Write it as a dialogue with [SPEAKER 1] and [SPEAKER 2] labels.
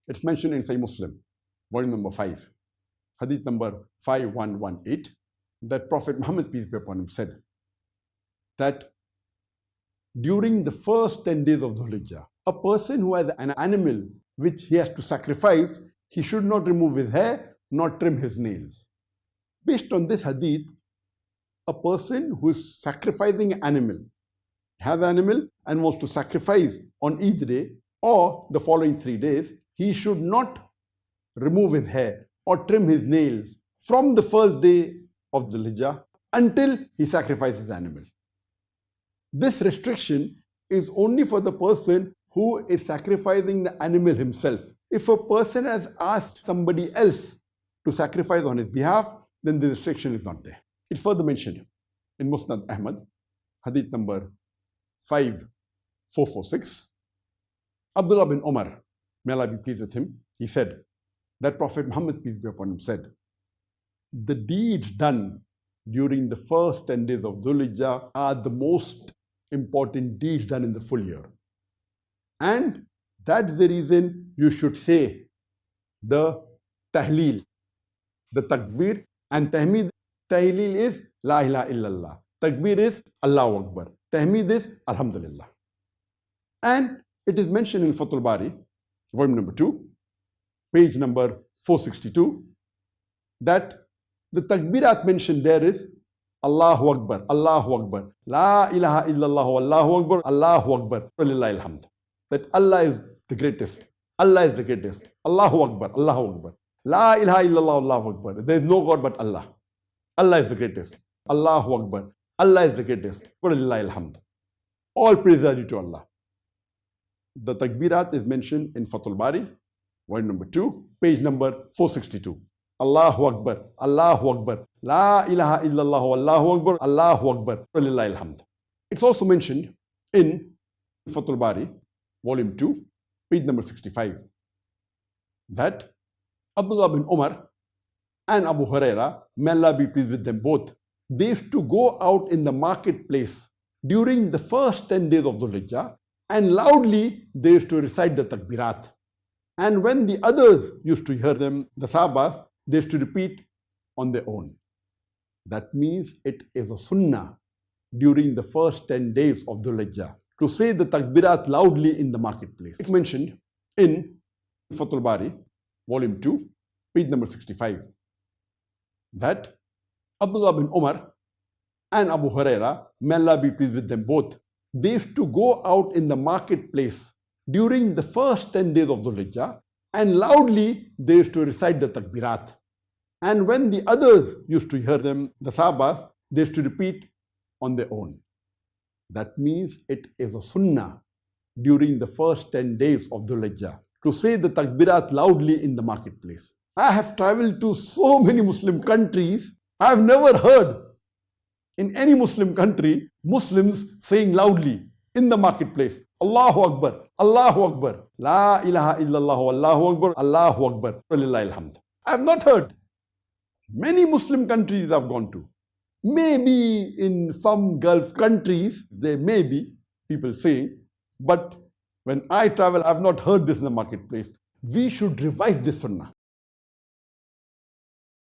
[SPEAKER 1] It's mentioned in Sahih Muslim, volume number 5, hadith number 5118, that Prophet Muhammad, peace be upon him, said that during the first 10 days of Dhul Hijjah, a person who has an animal which he has to sacrifice, he should not remove his hair, nor trim his nails. Based on this hadith, a person who is sacrificing an animal, has an animal and wants to sacrifice on Eid day or the following 3 days, he should not remove his hair or trim his nails from the first day of Dhul Hijjah until he sacrifices the animal. This restriction is only for the person who is sacrificing the animal himself. If a person has asked somebody else to sacrifice on his behalf, then the restriction is not there. It's further mentioned in Musnad Ahmad, hadith number 5446. Abdullah bin Umar, may Allah be pleased with him, he said that Prophet Muhammad, peace be upon him, said, the deeds done during the first 10 days of Dhul Hijjah are the most important deeds done in the full year. And that's the reason you should say the tahleel, the takbeer, and tahmeed. Tahleel is La ilaha illallah. Takbeer is Allahu Akbar. Tahmeed is Alhamdulillah. And it is mentioned in Fathul Bari, volume number 2, page number 462, that the takbirat mentioned there is Allahu Akbar, Allahu Akbar, La ilaha illallah, Allahu Akbar, Allahu Akbar, Lillahi alhamd. That Allah is the greatest. Allah is the greatest. Allahu Akbar, Allahu Akbar. La ilaha illallah, Allahu Akbar. There is no God but Allah. Allah is the greatest. Allahu Akbar. Allah is the greatest. Lillahi alhamd. All praise are due to Allah. The takbirat is mentioned in Fathul Bari, volume number 2, page number 462. Allahu Akbar, Allahu Akbar, La ilaha illallah, Allahu Akbar, Allahu Akbar, Lillahi alhamd. It's also mentioned in Fathul Bari, volume 2, page number 65, that Abdullah bin Umar and Abu Huraira, may Allah be pleased with them both, they used to go out in the marketplace during the first 10 days of Dhul Hijjah, and loudly they used to recite the takbirat. And when the others used to hear them, the Sahabas, they used to repeat on their own. That means it is a sunnah during the first 10 days of Dhul Hijjah to say the takbirat loudly in the marketplace. It's mentioned in Fathul Bari, volume 2, page number 65, that Abdullah bin Umar and Abu Huraira, may Allah be pleased with them both, they used to go out in the marketplace during the first 10 days of Dhul Hijjah, and loudly they used to recite the takbirat. And when the others used to hear them, the Sahabas, they used to repeat on their own. That means it is a sunnah during the first 10 days of Dhul Hijjah to say the takbirat loudly in the marketplace. I have traveled to so many Muslim countries. I have never heard in any Muslim country Muslims saying loudly in the marketplace, Allahu Akbar, Allahu Akbar, La ilaha illallah, Allahu Akbar, Allahu Akbar, Lillahi alhamd. I have not heard. Many Muslim countries I've gone to. Maybe in some Gulf countries, there may be people saying, but when I travel, I've not heard this in the marketplace. We should revive this sunnah.